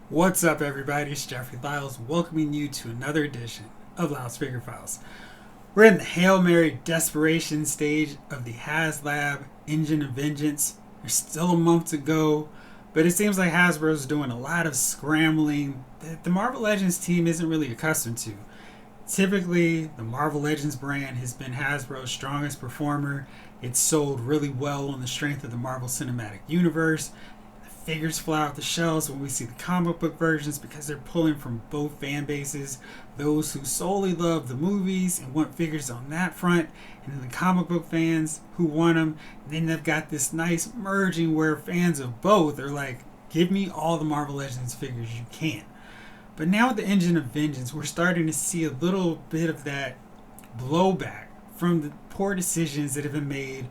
What's up, everybody? It's Jeffrey Lyles welcoming you to another edition of Lyles Figure Files. We're in the Hail Mary desperation stage of the HasLab Engine of Vengeance. There's still a month to go, but it seems like Hasbro's doing a lot of scrambling that the Marvel Legends team isn't really accustomed to. Typically, the Marvel Legends brand has been Hasbro's strongest performer. It's sold really well on the strength of the Marvel Cinematic Universe. Figures fly off the shelves when we see the comic book versions because they're pulling from both fan bases, those who solely love the movies and want figures on that front, and then the comic book fans who want them. And then they've got this nice merging where fans of both are like, give me all the Marvel Legends figures you can. But now with the Engine of Vengeance, we're starting to see a little bit of that blowback from the poor decisions that have been made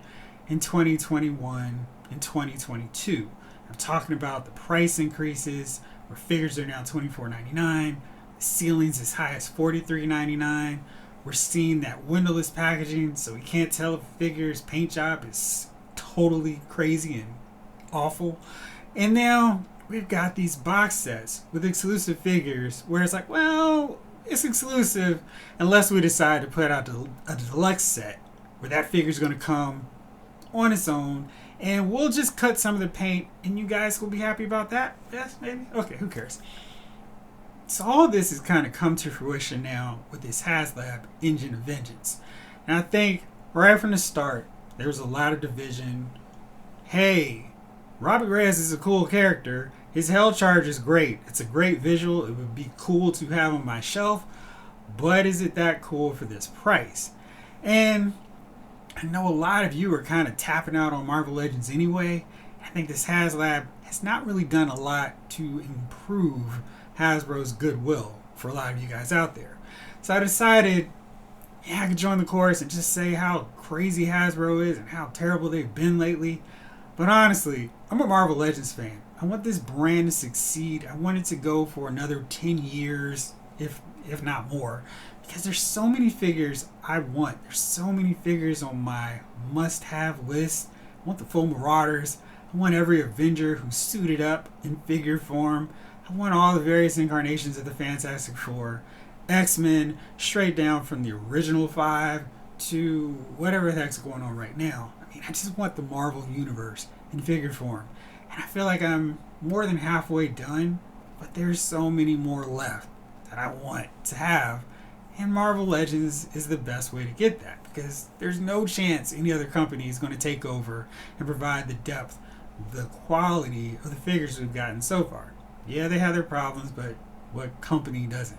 in 2021 and 2022. I'm talking about the price increases where figures are now $24.99, the ceilings as high as $43.99. We're seeing that windowless packaging, so we can't tell if a figure's paint job is totally crazy and awful. And now we've got these box sets with exclusive figures where it's like, well, it's exclusive unless we decide to put out a deluxe set where that figure's going to come on its own, and we'll just cut some of the paint and you guys will be happy about that. Yes, maybe? Okay, who cares? So all of this has kind of come to fruition now with this HasLab Engine of Vengeance. And I think right from the start, there was a lot of division. Hey, Robbie Reyes is a cool character. His Hell Charge is great. It's a great visual. It would be cool to have on my shelf. But is it that cool for this price? And I know a lot of you are kind of tapping out on Marvel Legends anyway. I think this HasLab has not really done a lot to improve Hasbro's goodwill for a lot of you guys out there. So I decided, I could join the chorus and just say how crazy Hasbro is and how terrible they've been lately. But honestly, I'm a Marvel Legends fan. I want this brand to succeed. I want it to go for another 10 years, if not more. Because there's so many figures I want. There's so many figures on my must-have list. I want the full Marauders. I want every Avenger who's suited up in figure form. I want all the various incarnations of the Fantastic Four. X-Men, straight down from the original 5 to whatever the heck's going on right now. I mean, I just want the Marvel Universe in figure form. And I feel like I'm more than halfway done, but there's so many more left that I want to have. And Marvel Legends is the best way to get that because there's no chance any other company is going to take over and provide the depth, the quality of the figures we've gotten so far. Yeah, they have their problems, but what company doesn't?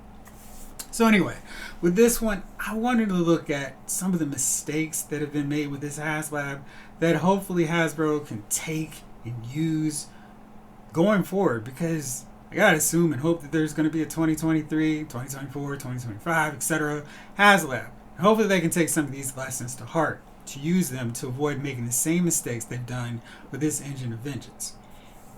So anyway, with this one, I wanted to look at some of the mistakes that have been made with this HasLab that hopefully Hasbro can take and use going forward, because I gotta assume and hope that there's going to be a 2023, 2024, 2025, etc. HasLab. And hopefully they can take some of these lessons to heart to use them to avoid making the same mistakes they've done with this Engine of Vengeance.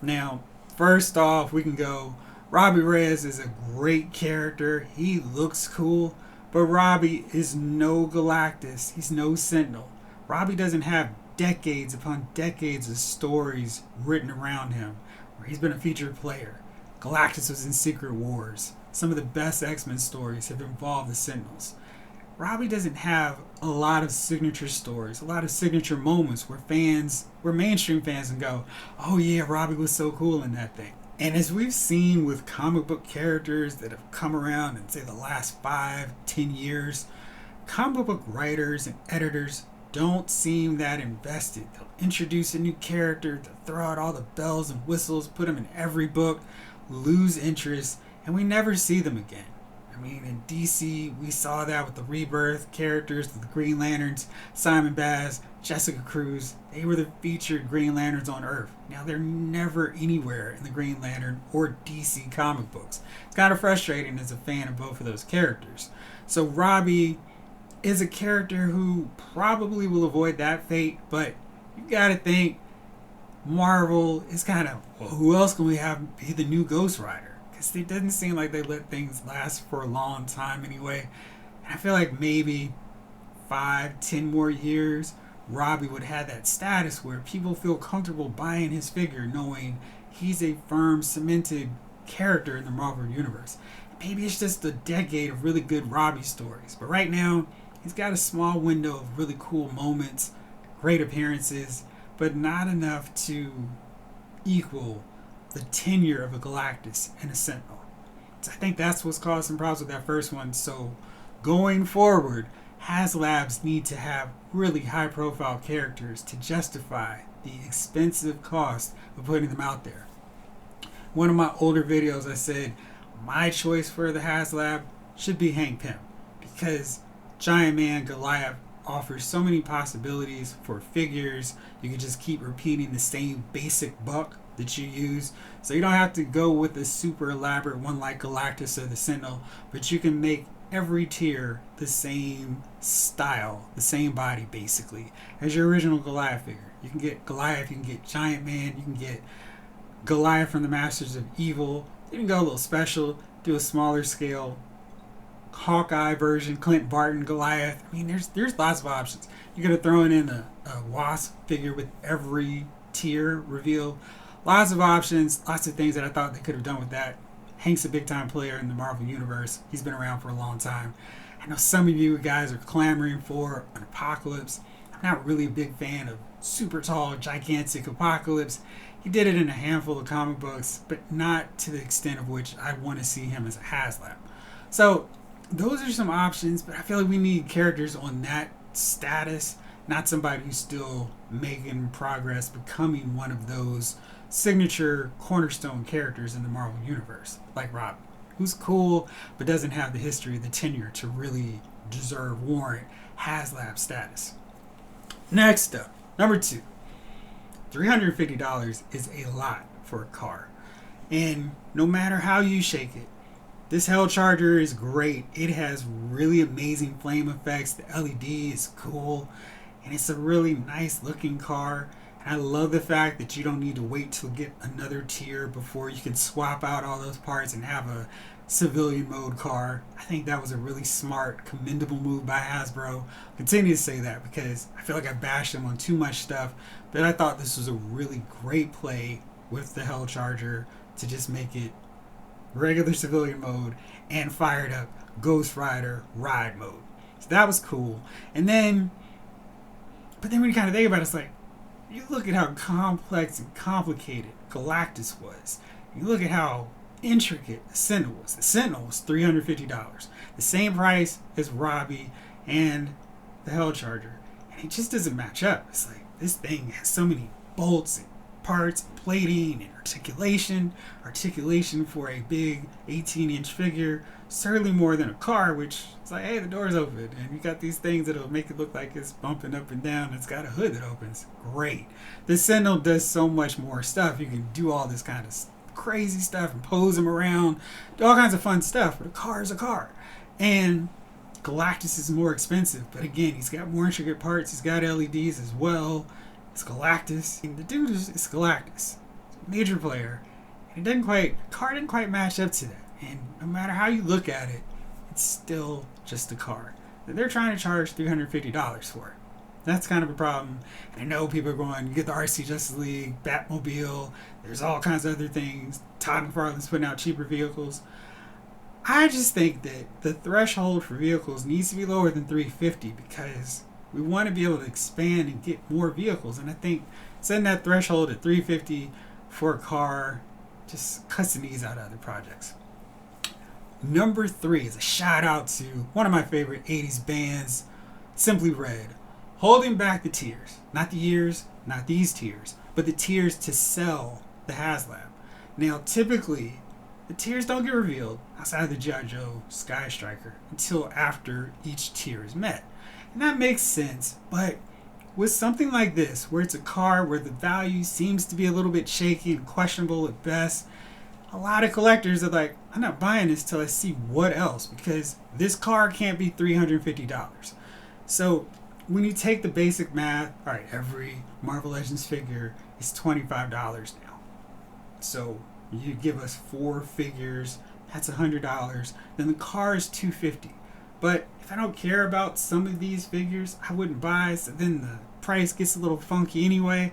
Now, first off, we can go, Robbie Reyes is a great character. He looks cool, but Robbie is no Galactus. He's no Sentinel. Robbie doesn't have decades upon decades of stories written around him where he's been a featured player. Galactus was in Secret Wars. Some of the best X-Men stories have involved the Sentinels. Robbie doesn't have a lot of signature stories, a lot of signature moments where mainstream fans can go, oh yeah, Robbie was so cool in that thing. And as we've seen with comic book characters that have come around in, say, the last 5-10 years, comic book writers and editors don't seem that invested. They'll introduce a new character, they'll throw out all the bells and whistles, put them in every book, lose interest, and we never see them again. I mean, in DC, we saw that with the Rebirth characters, the Green Lanterns, Simon Baz, Jessica Cruz. They were the featured Green Lanterns on Earth. Now they're never anywhere in the Green Lantern or DC comic books. It's kind of frustrating as a fan of both of those characters. So Robbie is a character who probably will avoid that fate, but you gotta think Marvel is kind of, well, who else can we have be the new Ghost Rider? Because it doesn't seem like they let things last for a long time anyway. And I feel like maybe 5-10 more years, Robbie would have that status where people feel comfortable buying his figure knowing he's a firm, cemented character in the Marvel Universe. Maybe it's just a decade of really good Robbie stories, but right now, he's got a small window of really cool moments, great appearances, but not enough to equal the tenure of a Galactus and a Sentinel. So I think that's what's caused some problems with that first one. So going forward, HasLab's need to have really high profile characters to justify the expensive cost of putting them out there. One of my older videos I said my choice for the HasLab should be Hank Pym, because Giant Man Goliath offers so many possibilities for figures. You can just keep repeating the same basic buck that you use, so you don't have to go with a super elaborate one like Galactus or the Sentinel, but you can make every tier the same style, the same body basically as your original Goliath figure. You can get Goliath, you can get Giant Man, you can get Goliath from the Masters of Evil. You can go a little special, do a smaller scale Hawkeye version, Clint Barton Goliath. I mean, there's lots of options. You could have thrown in a Wasp figure with every tier reveal. Lots of options, lots of things that I thought they could have done with that. Hank's a big time player in the Marvel Universe. He's been around for a long time. I know some of you guys are clamoring for an Apocalypse. I'm not really a big fan of super tall, gigantic Apocalypse. He did it in a handful of comic books, but not to the extent of which I want to see him as a HasLab. So those are some options, but I feel like we need characters on that status, not somebody who's still making progress, becoming one of those signature cornerstone characters in the Marvel Universe, like Robbie, who's cool, but doesn't have the history, the tenure to really warrant HasLab status. Next up, number 2. $350 is a lot for a car. And no matter how you shake it, this Hell Charger is great. It has really amazing flame effects. The LED is cool. And it's a really nice looking car. And I love the fact that you don't need to wait till get another tier before you can swap out all those parts and have a civilian mode car. I think that was a really smart, commendable move by Hasbro. I'll continue to say that because I feel like I bashed them on too much stuff, but I thought this was a really great play with the Hell Charger to just make it regular civilian mode and fired up Ghost Rider ride mode. So that was cool. But then when you kind of think about it, it's like, you look at how complex and complicated Galactus was. You look at how intricate the Sentinel was. The Sentinel was $350. The same price as Robbie and the Hell Charger. And it just doesn't match up. It's like, this thing has so many bolts and parts and plating and articulation. Articulation for a big 18-inch figure. Certainly more than a car, which it's like, hey, the door's open. And you got these things that'll make it look like it's bumping up and down. It's got a hood that opens. Great. The Sentinel does so much more stuff. You can do all this kind of crazy stuff and pose them around. Do all kinds of fun stuff. But a car is a car. And Galactus is more expensive. But again, he's got more intricate parts. He's got LEDs as well. It's Galactus. And the dude is Galactus. It's a major player. And car didn't quite match up to that. And no matter how you look at it, it's still just a car. They're trying to charge $350 for it. That's kind of a problem. And I know people are going, you get the RC Justice League, Batmobile, there's all kinds of other things. Todd McFarlane's putting out cheaper vehicles. I just think that the threshold for vehicles needs to be lower than $350 because we want to be able to expand and get more vehicles. And I think setting that threshold at $350 for a car just cuts the knees out of other projects. Number 3 is a shout out to one of my favorite 80s bands, Simply Red, holding back the tiers. Not the years, not these tiers, but the tiers to sell the HasLab. Now, typically, the tiers don't get revealed outside of the G.I. Joe Sky Striker until after each tier is met. And that makes sense, but with something like this, where it's a car where the value seems to be a little bit shaky and questionable at best, a lot of collectors are like, I'm not buying this till I see what else, because this car can't be $350. So when you take the basic math, all right, every Marvel Legends figure is $25 now. So you give us 4 figures, that's $100. Then the car is $250. But if I don't care about some of these figures, I wouldn't buy. So then the price gets a little funky anyway.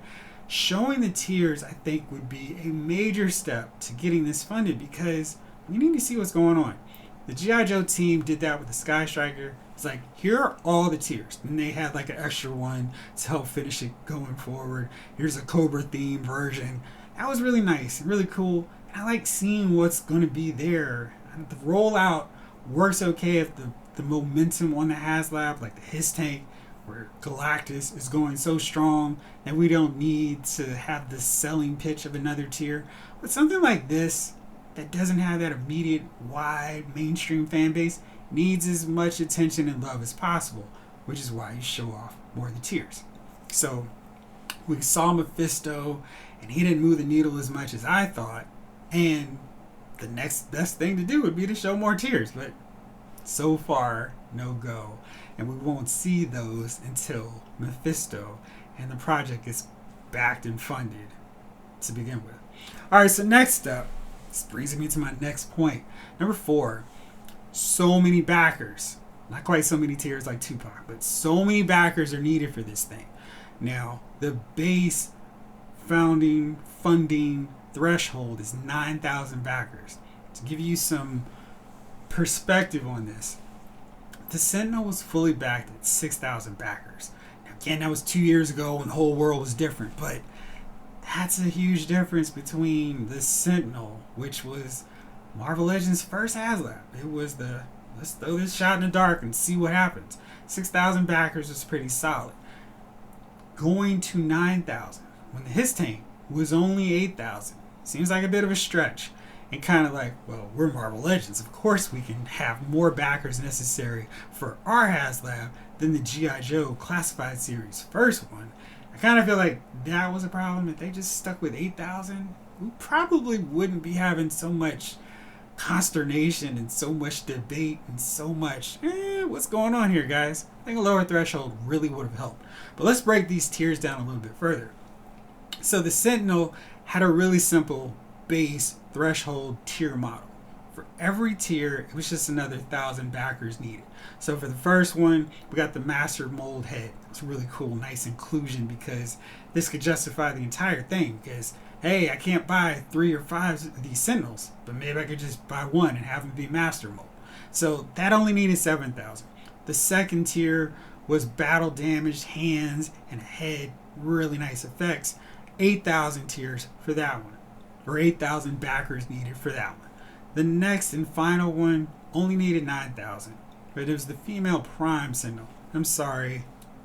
showing the tiers, I think, would be a major step to getting this funded, because we need to see what's going on. The G.I. Joe team did that with the Sky Striker. It's like, here are all the tiers. And they had like an extra one to help finish it going forward. Here's a Cobra themed version. That was really nice and really cool. And I like seeing what's going to be there. And the rollout works okay if the momentum on the HasLab, like the His Tank, where Galactus is going so strong that we don't need to have the selling pitch of another tier. But something like this that doesn't have that immediate wide mainstream fan base needs as much attention and love as possible, which is why you show off more of the tiers. So we saw Mephisto, and he didn't move the needle as much as I thought, and the next best thing to do would be to show more tiers, but so far, no go. And we won't see those until Mephisto and the project is backed and funded to begin with. Alright, so next up, this brings me to my next point. Number 4, so many backers. Not quite so many tiers like Tupac, but so many backers are needed for this thing. Now, the base funding threshold is 9,000 backers. To give you some perspective on this, the Sentinel was fully backed at 6,000 backers. Now, again, that was 2 years ago when the whole world was different, but that's a huge difference between the Sentinel, which was Marvel Legends' first HasLab. It was the, let's throw this shot in the dark and see what happens. 6,000 backers was pretty solid. Going to 9,000 when the His Tank was only 8,000 seems like a bit of a stretch. And kind of like, well, we're Marvel Legends. Of course we can have more backers necessary for our HasLab than the G.I. Joe Classified Series first one. I kind of feel like that was a problem. If they just stuck with 8,000, we probably wouldn't be having so much consternation and so much debate and so much, what's going on here, guys? I think a lower threshold really would have helped. But let's break these tiers down a little bit further. So the Sentinel had a really simple base threshold tier model. For every tier, it was just another 1,000 backers needed. So for the first one, we got the master mold head. It's really cool, nice inclusion, because this could justify the entire thing. Because, hey, I can't buy 3 or 5 of these Sentinels, but maybe I could just buy one and have them be master mold. So that only needed 7,000. The second tier was battle damaged hands and a head, really nice effects. 8,000 tiers for that one, or 8,000 backers needed for that one. The next and final one only needed 9,000, but it was the female prime Sentinel. I'm sorry,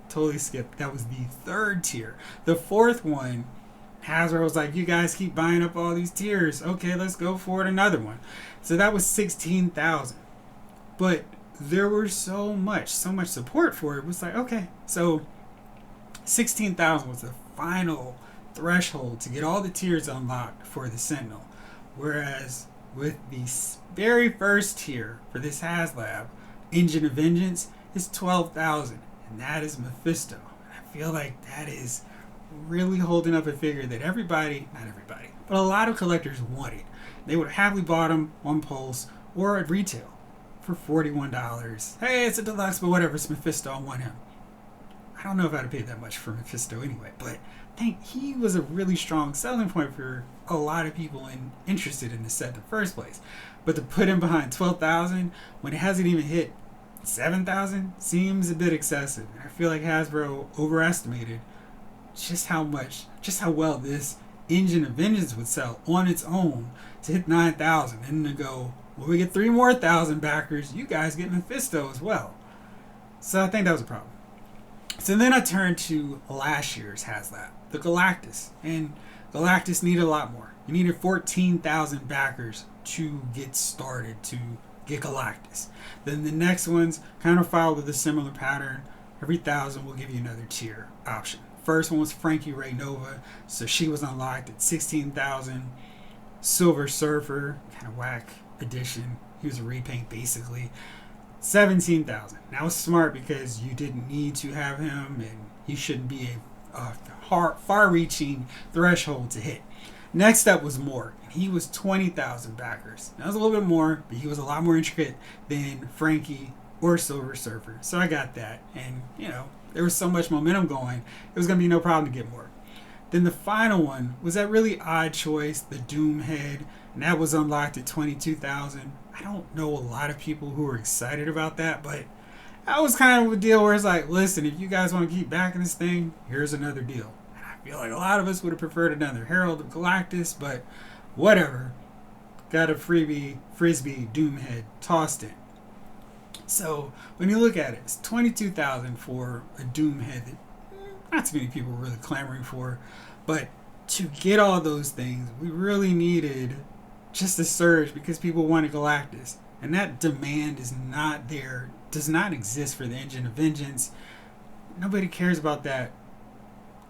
totally skipped. That was the third tier. The fourth one, Hasbro was like, you guys keep buying up all these tiers. Okay, let's go for it, another one. So that was 16,000. But there was so much support for it. It was like, okay, so 16,000 was the final threshold to get all the tiers unlocked for the Sentinel. Whereas with the very first tier for this HasLab, Engine of Vengeance, is 12,000, and that is Mephisto. I feel like that is really holding up a figure that everybody, not everybody, but a lot of collectors wanted. They would have happily bought him on Pulse or at retail for $41. Hey, it's a deluxe, but whatever, it's Mephisto, I want him. I don't know if I'd have paid that much for Mephisto anyway, but I think he was a really strong selling point for a lot of people interested in the set in the first place. But to put him behind 12,000 when it hasn't even hit 7,000 seems a bit excessive. I feel like Hasbro overestimated just how well this Engine of Vengeance would sell on its own to hit 9,000, and to go, well, we get 3 more 1,000 backers, you guys get Mephisto as well. So I think that was a problem. So then I turned to last year's HasLab, the Galactus, and Galactus needed a lot more. You needed 14,000 backers to get started, to get Galactus. Then the next ones kind of followed with a similar pattern. Every 1,000 will give you another tier option. First one was Frankie Ray Nova, so she was unlocked at 16,000. Silver Surfer, kind of whack edition. He was a repaint basically. 17,000. That was smart because you didn't need to have him, and he shouldn't be a far-reaching threshold to hit. Next up was Morg, and he was 20,000 backers. That was a little bit more, but he was a lot more intricate than Frankie or Silver Surfer. So I got that, and there was so much momentum going, it was going to be no problem to get Morg. Then the final one was that really odd choice, the Doom head, and that was unlocked at 22,000. I don't know a lot of people who were excited about that, but that was kind of a deal where it's like, listen, if you guys want to keep backing this thing, here's another deal. And I feel like a lot of us would have preferred another Herald of Galactus, but whatever. Got a freebie Frisbee Doom head tossed in. So when you look at it, it's 22,000 for a Doom head that not too many people were really clamoring for. But to get all those things, we really needed just a surge because people wanted Galactus. And that demand is not there, does not exist for the Engine of Vengeance. Nobody cares about that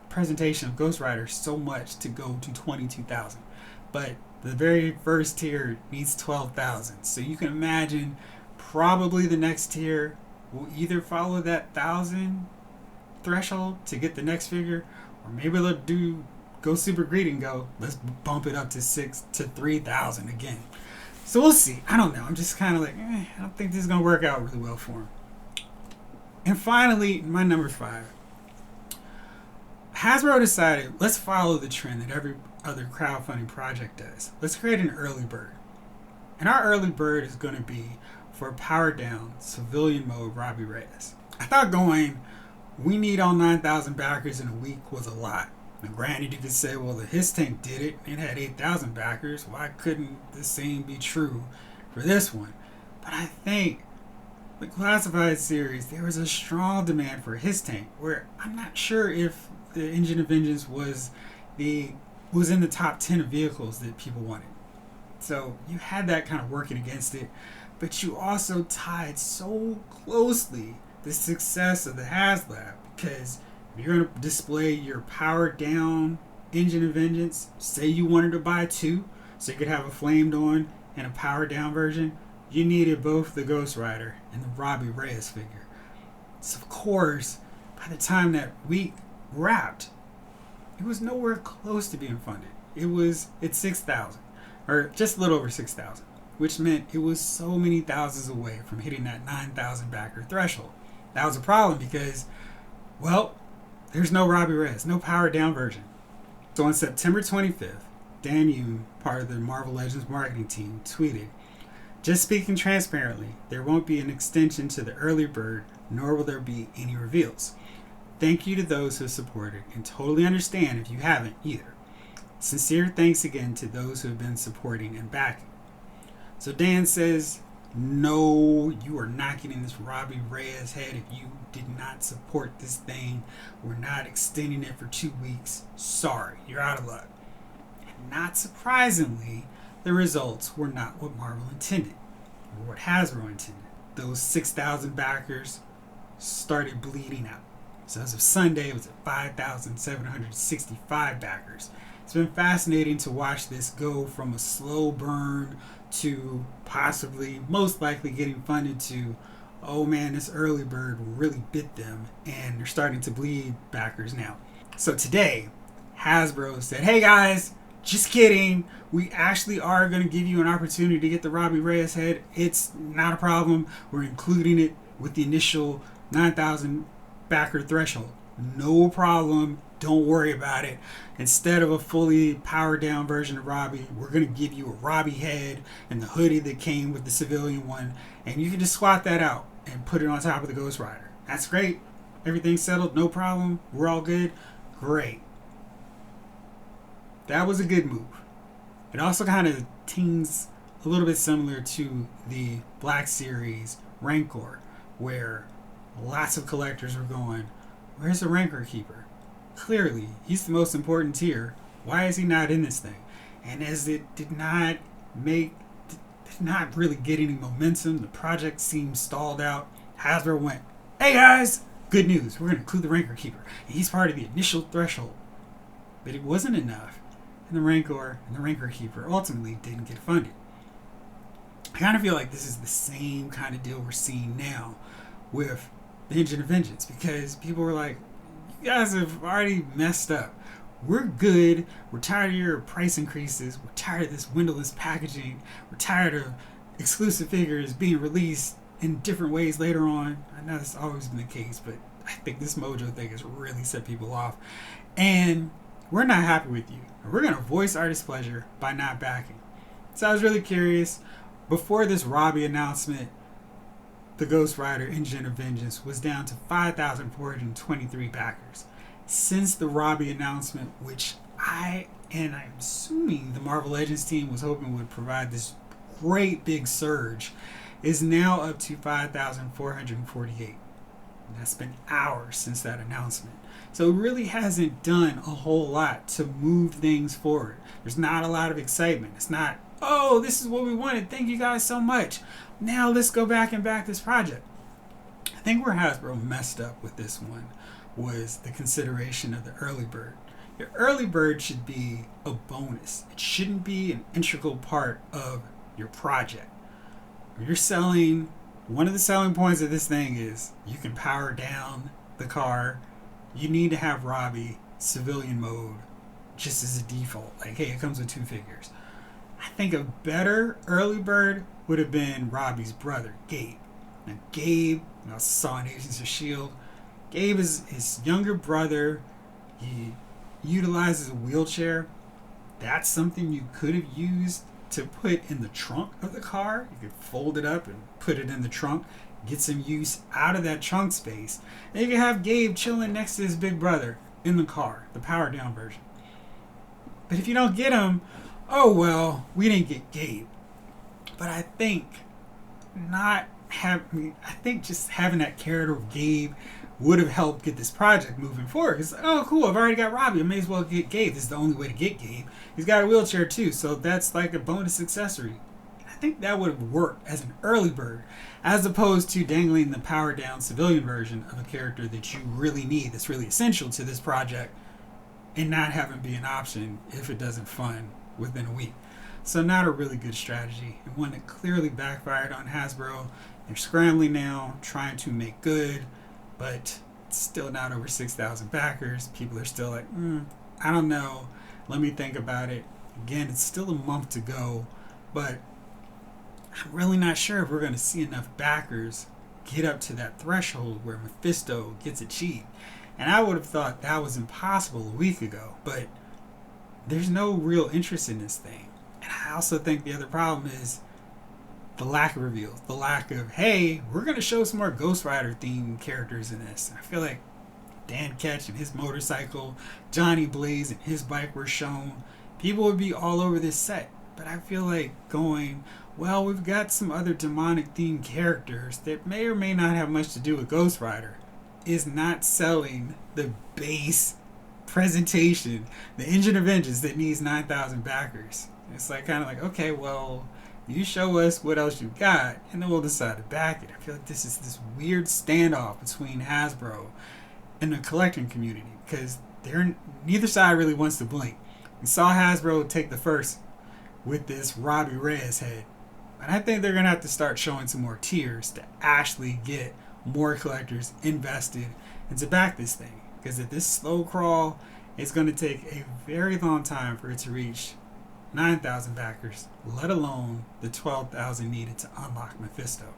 presentation of Ghost Rider so much to go to 22,000. But the very first tier needs 12,000. So you can imagine probably the next tier will either follow that 1,000 threshold to get the next figure, or maybe they'll go super greedy and go, let's bump it up to 3,000 again. So we'll see. I don't know. I'm just kind of like, I don't think this is going to work out really well for him. And finally, my number 5. Hasbro decided, let's follow the trend that every other crowdfunding project does. Let's create an early bird. And our early bird is going to be for powered down civilian mode Robbie Reyes. I thought we need all 9,000 backers in a week was a lot. Now granted, you could say, well, the His Tank did it. It had 8,000 backers. Why couldn't the same be true for this one? But I think the Classified series, there was a strong demand for His Tank, where I'm not sure if the Engine of Vengeance was in the top 10 of vehicles that people wanted. So you had that kind of working against it, but you also tied so closely the success of the HasLab, because if you're going to display your powered down Engine of Vengeance, say you wanted to buy 2, so you could have a flamed on and a powered down version, you needed both the Ghost Rider and the Robbie Reyes figure. So of course, by the time that week wrapped, it was nowhere close to being funded. It was at 6,000, or just a little over 6,000, which meant it was so many thousands away from hitting that 9,000 backer threshold. That was a problem because, well, there's no Robbie Reyes, no powered down version. So on September 25th, Dan Yoon, part of the Marvel Legends marketing team, tweeted, "Just speaking transparently, there won't be an extension to the early bird, nor will there be any reveals. Thank you to those who have supported, and totally understand if you haven't either. Sincere thanks again to those who have been supporting and backing." So Dan says, no, you are not getting this Robbie Reyes head if you did not support this thing. We're not extending it for 2 weeks. Sorry, you're out of luck. And not surprisingly, the results were not what Marvel intended, or what Hasbro intended. Those 6,000 backers started bleeding out. So as of Sunday, it was at 5,765 backers. It's been fascinating to watch this go from a slow burn to possibly, most likely getting funded to, oh man, this early bird really bit them, and they're starting to bleed backers now. So today, Hasbro said, hey guys, just kidding. We actually are going to give you an opportunity to get the Robbie Reyes head. It's not a problem. We're including it with the initial 9,000 backer threshold. No problem. Don't worry about it. Instead of a fully powered down version of Robbie, we're going to give you a Robbie head and the hoodie that came with the civilian one. And you can just swap that out and put it on top of the Ghost Rider. That's great. Everything's settled. No problem. We're all good. Great. That was a good move. It also kind of teens a little bit similar to the Black Series Rancor, where lots of collectors were going, where's the Rancor Keeper? Clearly, he's the most important tier. Why is he not in this thing? And as it did not really get any momentum, the project seemed stalled out, Hasbro went, hey guys, good news, we're going to include the Rancor Keeper. And he's part of the initial threshold. But it wasn't enough. And the Rancor Keeper ultimately didn't get funded. I kind of feel like this is the same kind of deal we're seeing now with the Engine of Vengeance, because people were like, you guys have already messed up. We're good. We're tired of your price increases. We're tired of this windowless packaging. We're tired of exclusive figures being released in different ways later on. I know that's always been the case, but I think this Mojo thing has really set people off. And we're not happy with you. And we're going to voice our displeasure by not backing. So I was really curious. Before this Robbie announcement, the Ghost Rider Engine of Vengeance was down to 5,423 backers. Since the Robbie announcement, which I'm assuming the Marvel Legends team was hoping would provide this great big surge, is now up to 5,448. And that's been hours since that announcement. So it really hasn't done a whole lot to move things forward. There's not a lot of excitement. It's not, oh, this is what we wanted. Thank you guys so much. Now let's go back and back this project. I think where Hasbro messed up with this one was the consideration of the early bird. Your early bird should be a bonus. It shouldn't be an integral part of your project. When you're selling, one of the selling points of this thing is you can power down the car. You need to have Robbie civilian mode just as a default. Like, hey, it comes with 2 figures. I think a better early bird would have been Robbie's brother, Gabe. Now, Gabe, I saw in Agents of S.H.I.E.L.D., Gabe is his younger brother. He utilizes a wheelchair. That's something you could have used to put in the trunk of the car. You could fold it up and put it in the trunk, get some use out of that trunk space. And you can have Gabe chilling next to his big brother in the car, the powered down version. But if you don't get him, oh well, we didn't get Gabe. But I think just having that character of Gabe would have helped get this project moving forward. Because, oh cool, I've already got Robbie, I may as well get Gabe. This is the only way to get Gabe. He's got a wheelchair too, so that's like a bonus accessory. I think that would have worked as an early bird, as opposed to dangling the powered down civilian version of a character that you really need, that's really essential to this project, and not having be an option if it doesn't fund within a week. So not a really good strategy, and one that clearly backfired on Hasbro. They're scrambling now, trying to make good, but it's still not over 6,000 backers. People are still like, I don't know. Let me think about it. Again, it's still a month to go, but I'm really not sure if we're going to see enough backers get up to that threshold where Mephisto gets achieved. And I would have thought that was impossible a week ago, but there's no real interest in this thing. And I also think the other problem is the lack of reveals, the lack of, hey, we're going to show some more Ghost Rider themed characters in this. I feel like Dan Ketch and his motorcycle, Johnny Blaze and his bike were shown. People would be all over this set. But I feel like going, well, we've got some other demonic themed characters that may or may not have much to do with Ghost Rider, is not selling the base presentation, the Engine of Vengeance that needs 9,000 backers. It's like kind of like, okay, well, you show us what else you've got, and then we'll decide to back it. I feel like this is this weird standoff between Hasbro and the collecting community, because neither side really wants to blink. We saw Hasbro take the first with this Robbie Reyes head, and I think they're going to have to start showing some more tiers to actually get more collectors invested and to back this thing. Because at this slow crawl, it's going to take a very long time for it to reach 9,000 backers, let alone the 12,000 needed to unlock Mephisto.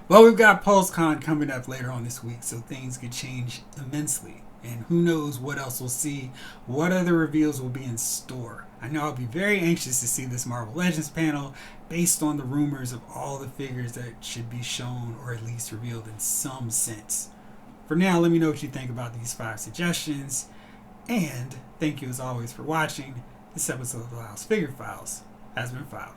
Well, we've got PulseCon coming up later on this week, so things could change immensely. And who knows what else we'll see, what other reveals will be in store. I know I'll be very anxious to see this Marvel Legends panel based on the rumors of all the figures that should be shown or at least revealed in some sense. For now, let me know what you think about these 5 suggestions. And thank you as always for watching. This episode of the House Figure Files has been filed.